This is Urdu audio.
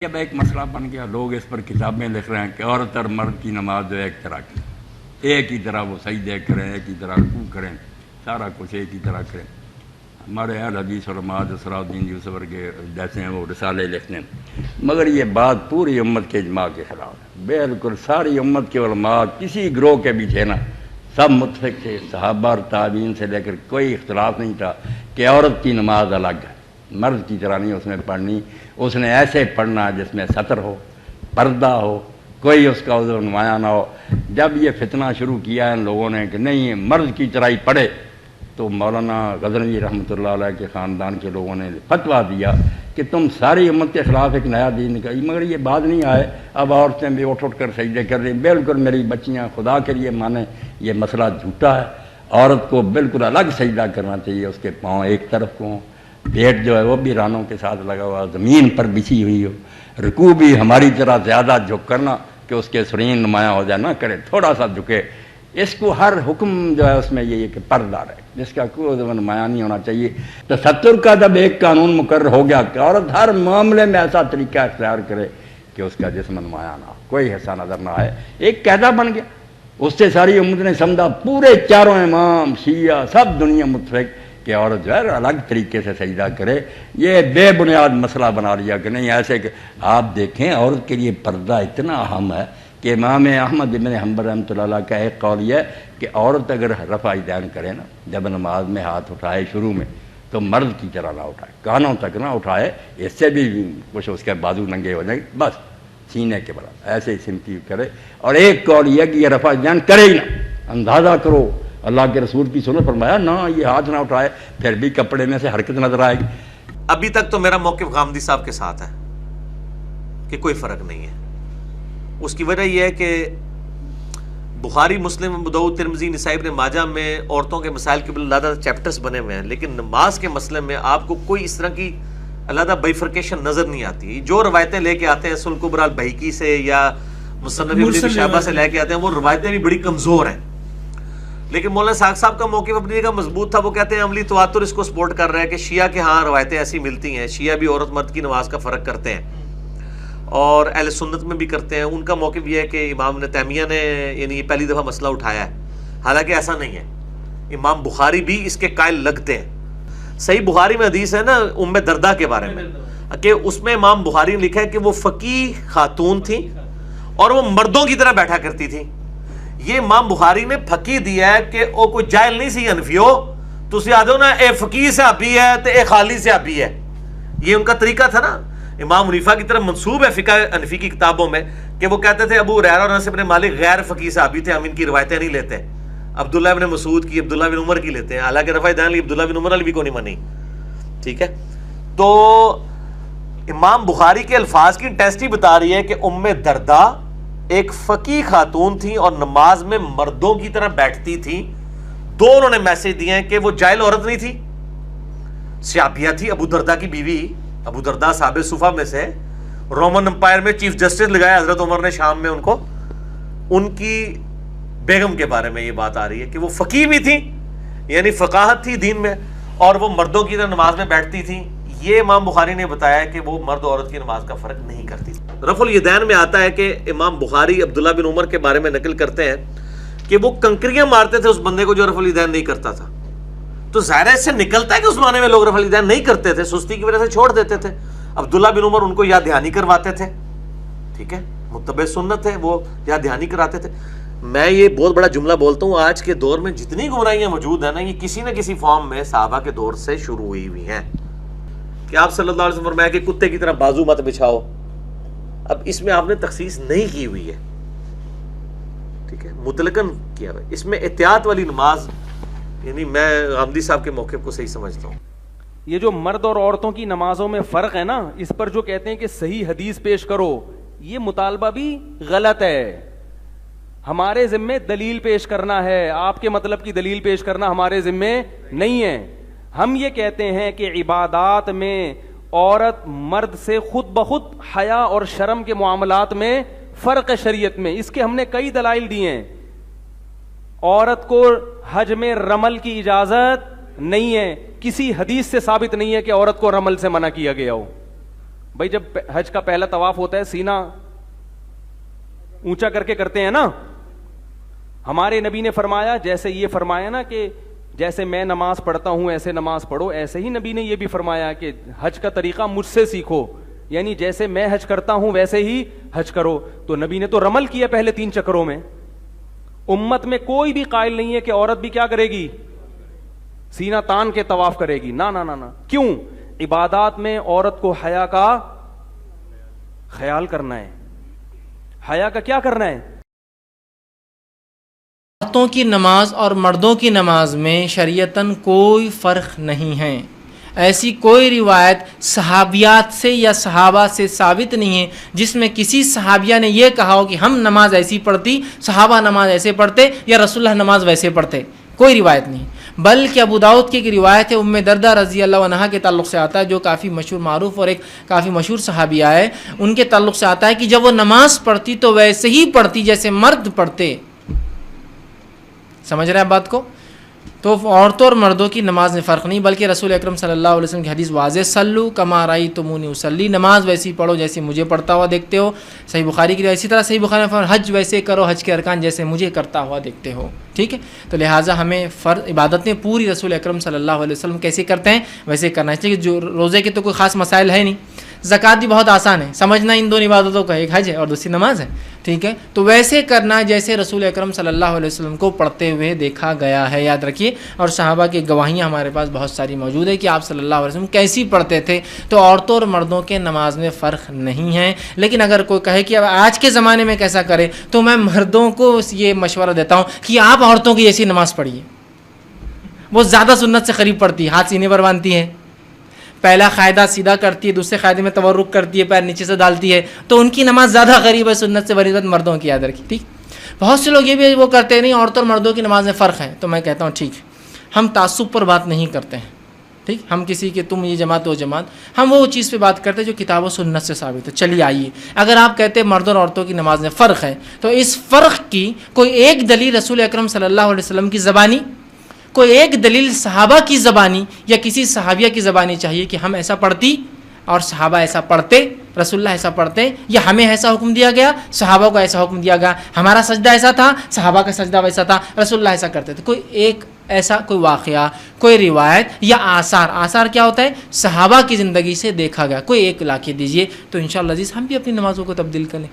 اب ایک مسئلہ بن گیا، لوگ اس پر کتابیں لکھ رہے ہیں کہ عورت اور مرد کی نماز جو ایک طرح کی، ایک ہی طرح وہ سجدے کریں، ایک ہی طرح رکوع کریں، سارا کچھ ایک ہی طرح کریں۔ ہمارے اہل حدیث علماء صلاح الدین یوسف کے جیسے ہیں وہ رسالے لکھتے ہیں، مگر یہ بات پوری امت کے اجماع کے خلاف ہے۔ بالکل ساری امت کے علماء کسی گروہ کے بھی تھے نا، سب متفق تھے، صحابہ اور تابعین سے لے کر کوئی اختلاف نہیں تھا کہ عورت کی نماز الگ ہے، مرد کی طرح نہیں اس میں پڑھنی، اس نے ایسے پڑھنا جس میں ستر ہو، پردہ ہو، کوئی اس کا عذر نمایاں نہ ہو۔ جب یہ فتنہ شروع کیا ان لوگوں نے کہ نہیں مرد کی طرح ہی پڑھے، تو مولانا غزنوی رحمۃ اللہ علیہ کے خاندان کے لوگوں نے فتویٰ دیا کہ تم ساری امت کے خلاف ایک نیا دین نکالی، مگر یہ بات نہیں آئے، اب عورتیں بھی اٹھ کر سجدے کر رہی ہیں۔ بالکل میری بچیاں خدا کے لیے مانیں، یہ مسئلہ جھوٹا ہے، عورت کو بالکل الگ سجدہ کرنا چاہیے، اس کے پاؤں ایک طرف کو ہوں، پیٹ جو ہے وہ بھی رانوں کے ساتھ لگا ہوا، زمین پر بچھی ہوئی ہو، رکوع بھی ہماری طرح زیادہ جھک کرنا کہ اس کے سرین نمایاں ہو جائے، نہ کرے، تھوڑا سا جھکے۔ اس کو ہر حکم جو ہے اس میں یہ کہ پردہ رہے، جس کا کوئی عذر نمایاں نہیں ہونا چاہیے۔ تستر کا جب ایک قانون مقرر ہو گیا کہ عورت ہر معاملے میں ایسا طریقہ اختیار کرے کہ اس کا جسم نمایاں نہ ہو، کوئی حصہ نظر نہ آئے، ایک قاعدہ بن گیا، اس سے ساری امت نے سمجھا، پورے چاروں امام شیعہ سب دنیا متفق کہ عورت جو ہے الگ طریقے سے سجدہ کرے۔ یہ بے بنیاد مسئلہ بنا لیا کہ نہیں ایسے کہ آپ دیکھیں عورت کے لیے پردہ اتنا اہم ہے کہ امام احمد بن حنبل رحمۃ اللہ علیہ کا ایک قول یہ ہے کہ عورت اگر رفع یدین کرے نا، جب نماز میں ہاتھ اٹھائے شروع میں، تو مرد کی طرح نہ اٹھائے، کانوں تک نہ اٹھائے، اس سے بھی کچھ اس کے بازو ننگے ہو جائیں، بس سینے کے برابر ایسے ہی سمتی کرے۔ اور ایک قول یہ کہ یہ رفع یدین کرے ہی نہ، اندازہ کرو اللہ کے رسول کی سنت فرمایا نہ یہ ہاتھ نہ اٹھائے، پھر بھی کپڑے میں سے حرکت نظر آئے گی۔ ابھی تک تو میرا موقف غامدی صاحب کے ساتھ ہے کہ کوئی فرق نہیں ہے۔ اس کی وجہ یہ ہے کہ بخاری، مسلم، ابو داؤد، ترمذی، نسائی، ابن ماجہ میں عورتوں کے مسائل کے علیحدہ چیپٹرز بنے ہوئے ہیں، لیکن نماز کے مسئلے میں آپ کو کوئی اس طرح کی علیحدہ بائیفرکیشن نظر نہیں آتی۔ جو روایتیں لے کے آتے ہیں سنن کبری البیہقی سے یا مصنف ابن ابی شیبہ سے لے کے آتے ہیں، وہ روایتیں بھی بڑی کمزور ہیں۔ لیکن مولانا ساق صاحب کا موقف اپنی جگہ مضبوط تھا، وہ کہتے ہیں عملی تواتر اس کو سپورٹ کر رہا ہے کہ شیعہ کے ہاں روایتیں ایسی ملتی ہیں، شیعہ بھی عورت مرد کی نماز کا فرق کرتے ہیں اور اہل سنت میں بھی کرتے ہیں۔ ان کا موقف یہ ہے کہ امام ابن تیمیہ نے یعنی یہ پہلی دفعہ مسئلہ اٹھایا ہے، حالانکہ ایسا نہیں ہے، امام بخاری بھی اس کے قائل لگتے ہیں۔ صحیح بخاری میں حدیث ہے نا ام دردہ کے بارے میں کہ اس میں امام بخاری نے لکھا ہے کہ وہ فقیہ خاتون تھی اور وہ مردوں کی طرح بیٹھا کرتی تھی۔ یہ امام بخاری نے پھکی دیا ہے کہ وہ کوئی جاہل نہیں سی حنفیو، تسی آدھو نا اے فقیہ صحابی ہے تے اے خالی صحابی ہے، یہ ان کا طریقہ تھا نا۔ امام حنیفہ کی طرف منسوب ہے فقہ حنفی کی کتابوں میں کہ وہ کہتے تھے ابو ہریرہ اور انس بن مالک غیر فقیہ صحابی تھے، ہم ان کی روایتیں نہیں لیتے۔ عبداللہ بن مسعود کی، عبداللہ بن عمر کی لیتے ہیں، حالانکہ رفع یدین عبداللہ بن عمر بھی کو نہیں مانی، ٹھیک ہے۔ تو امام بخاری کے الفاظ کی ٹیسٹی بتا رہی ہے کہ ام دردہ ایک فقیہ خاتون تھی اور نماز میں مردوں کی طرح بیٹھتی تھی۔ دو انہوں نے میسج دیے ہیں کہ وہ جاہل عورت نہیں تھی، صحابیہ تھی، ابو دردہ کی بیوی، ابو دردہ صحابہ صفہ میں سے، رومن امپائر میں چیف جسٹس لگایا حضرت عمر نے شام میں ان کو، ان کی بیگم کے بارے میں یہ بات آ رہی ہے کہ وہ فقیہ بھی تھی، یعنی فقاہت تھی دین میں، اور وہ مردوں کی طرح نماز میں بیٹھتی تھی۔ یہ امام بخاری نے بتایا کہ وہ مرد و عورت کی نماز کا فرق نہیں کرتی۔ رفع الیدین میں آتا ہے کہ امام بخاری عبداللہ بن عمر کے بارے میں نقل کرتے ہیں کہ وہ کنکریاں مارتے تھے اس بندے کو جو رفع الیدین نہیں کرتا تھا۔ تو ظاہر ہے اس سے نکلتا ہے کہ اس زمانے میں لوگ رفع الیدین نہیں کرتے تھے، سستی کی وجہ سے چھوڑ دیتے تھے۔ عبداللہ بن عمر ان کو یا دھیانی کرواتے تھے، ٹھیک ہے، متبع سنت ہے، وہ یا دھیانی کراتے تھے۔ میں یہ بہت بڑا جملہ بولتا ہوں، آج کے دور میں جتنی گمراہیاں موجود ہیں نا، یہ کسی نہ کسی فارم میں صحابہ کے دور سے شروع ہوئی ہیں کہ آپ صلی اللہ علیہ وسلم فرمایا کہ کتے کی طرح بازو مت بچھاؤ۔ اب اس میں آپ نے تخصیص نہیں کی ہوئی ہے، ٹھیک ہے، مطلقاً کیا ہوا ہے۔ اس میں احتیاط والی نماز، یعنی میں غامدی صاحب کے موقف کو صحیح سمجھتا ہوں۔ یہ جو مرد اور عورتوں کی نمازوں میں فرق ہے نا، اس پر جو کہتے ہیں کہ صحیح حدیث پیش کرو، یہ مطالبہ بھی غلط ہے۔ ہمارے ذمے دلیل پیش کرنا ہے، آپ کے مطلب کی دلیل پیش کرنا ہمارے ذمے نہیں ہے۔ ہم یہ کہتے ہیں کہ عبادات میں عورت مرد سے خود بخود حیا اور شرم کے معاملات میں فرق ہے شریعت میں، اس کے ہم نے کئی دلائل دیے ہیں۔ عورت کو حج میں رمل کی اجازت نہیں ہے، کسی حدیث سے ثابت نہیں ہے کہ عورت کو رمل سے منع کیا گیا ہو۔ بھائی جب حج کا پہلا طواف ہوتا ہے سینہ اونچا کر کے کرتے ہیں نا. ہمارے نبی نے فرمایا, جیسے یہ فرمایا نا کہ جیسے میں نماز پڑھتا ہوں ایسے نماز پڑھو, ایسے ہی نبی نے یہ بھی فرمایا کہ حج کا طریقہ مجھ سے سیکھو, یعنی جیسے میں حج کرتا ہوں ویسے ہی حج کرو. تو نبی نے تو رمل کیا پہلے 3 چکروں میں. امت میں کوئی بھی قائل نہیں ہے کہ عورت بھی کیا کرے گی, سینہ تان کے طواف کرے گی. نہ نہ نہ نہ. کیوں؟ عبادات میں عورت کو حیا کا خیال کرنا ہے. حیا کا کیا کرنا ہے؟ عورتوں کی نماز اور مردوں کی نماز میں شریعتاً کوئی فرق نہیں ہے. ایسی کوئی روایت صحابیات سے یا صحابہ سے ثابت نہیں ہے جس میں کسی صحابیہ نے یہ کہا ہو کہ ہم نماز ایسی پڑھتی, صحابہ نماز ایسے پڑھتے یا رسول اللہ نماز ویسے پڑھتے. کوئی روایت نہیں. بلکہ ابو داؤد کی ایک روایت ہے ام دردہ رضی اللہ عنہا کے تعلق سے آتا ہے, جو کافی مشہور معروف اور ایک کافی مشہور صحابیہ ہے. ان کے تعلق سے آتا ہے کہ جب وہ نماز پڑھتی تو ویسے ہی پڑھتی جیسے مرد پڑھتے. سمجھ رہے ہیں بات کو؟ تو عورتوں اور مردوں کی نماز میں فرق نہیں, بلکہ رسول اکرم صلی اللہ علیہ وسلم کی حدیث واضح, سلو کما رأیتمونی اصلی, نماز ویسی پڑھو جیسے مجھے پڑھتا ہوا دیکھتے ہو. صحیح بخاری کی روایت. اسی طرح صحیح بخاری میں حج ویسے کرو, حج کے ارکان جیسے مجھے کرتا ہوا دیکھتے ہو. ٹھیک ہے, تو لہٰذا ہمیں عبادتیں پوری رسول اکرم صلی اللہ علیہ وسلم کیسے کرتے ہیں ویسے کرنا چاہیے. جو روزے کے تو کوئی خاص مسائل ہے نہیں, زکوٰۃ بھی بہت آسان ہے سمجھنا, ان 2 عبادتوں کا, ایک حج ہے اور دوسری نماز ہے. ٹھیک ہے, تو ویسے کرنا جیسے رسول اکرم صلی اللہ علیہ وسلم کو پڑھتے ہوئے دیکھا گیا ہے, یاد رکھیے. اور صحابہ کی گواہیاں ہمارے پاس بہت ساری موجود ہے کہ آپ صلی اللہ علیہ وسلم کیسی پڑھتے تھے. تو عورتوں اور مردوں کے نماز میں فرق نہیں ہے. لیکن اگر کوئی کہے کہ اب آج کے زمانے میں کیسا کرے, تو میں مردوں کو یہ مشورہ دیتا ہوں کہ آپ عورتوں کی جیسی نماز پڑھیے. وہ زیادہ سنت سے قریب پڑتی ہے, ہاتھ سینے پر باندھتی ہے, پہلا قاعدہ سیدھا کرتی ہے, دوسرے قاعدے میں تورک کرتی ہے, پیر نیچے سے ڈالتی ہے, تو ان کی نماز زیادہ قریب ہے سنت سے بنسبت مردوں کی, یاد رکھیے. ٹھیک, بہت سے لوگ یہ بھی وہ کرتے نہیں عورتوں اور مردوں کی نماز میں فرق ہے. تو میں کہتا ہوں ٹھیک, ہم تعصب پر بات نہیں کرتے ہیں. ٹھیک, ہم کسی کے تم یہ جماعت وہ جماعت, ہم وہ چیز پہ بات کرتے ہیں جو کتاب و سنت سے ثابت ہے. چلیے آئیے, اگر آپ کہتے ہیں مردوں اور عورتوں کی نماز میں فرق ہے, تو اس فرق کی کوئی ایک دلیل رسول اکرم صلی اللہ علیہ وسلم کی زبانی, کوئی ایک دلیل صحابہ کی زبانی یا کسی صحابیہ کی زبانی چاہیے کہ ہم ایسا پڑھتی اور صحابہ ایسا پڑھتے, رسول اللہ ایسا پڑھتے, یا ہمیں ایسا حکم دیا گیا, صحابہ کو ایسا حکم دیا گیا, ہمارا سجدہ ایسا تھا, صحابہ کا سجدہ ویسا تھا, رسول اللہ ایسا کرتے تھے. کوئی ایک ایسا کوئی واقعہ, کوئی روایت یا آثار, آثار کیا ہوتا ہے, صحابہ کی زندگی سے دیکھا گیا, کوئی ایک لا کے دیجیے, تو انشاءاللہ عزیز ہم بھی اپنی نمازوں کو تبدیل کریں.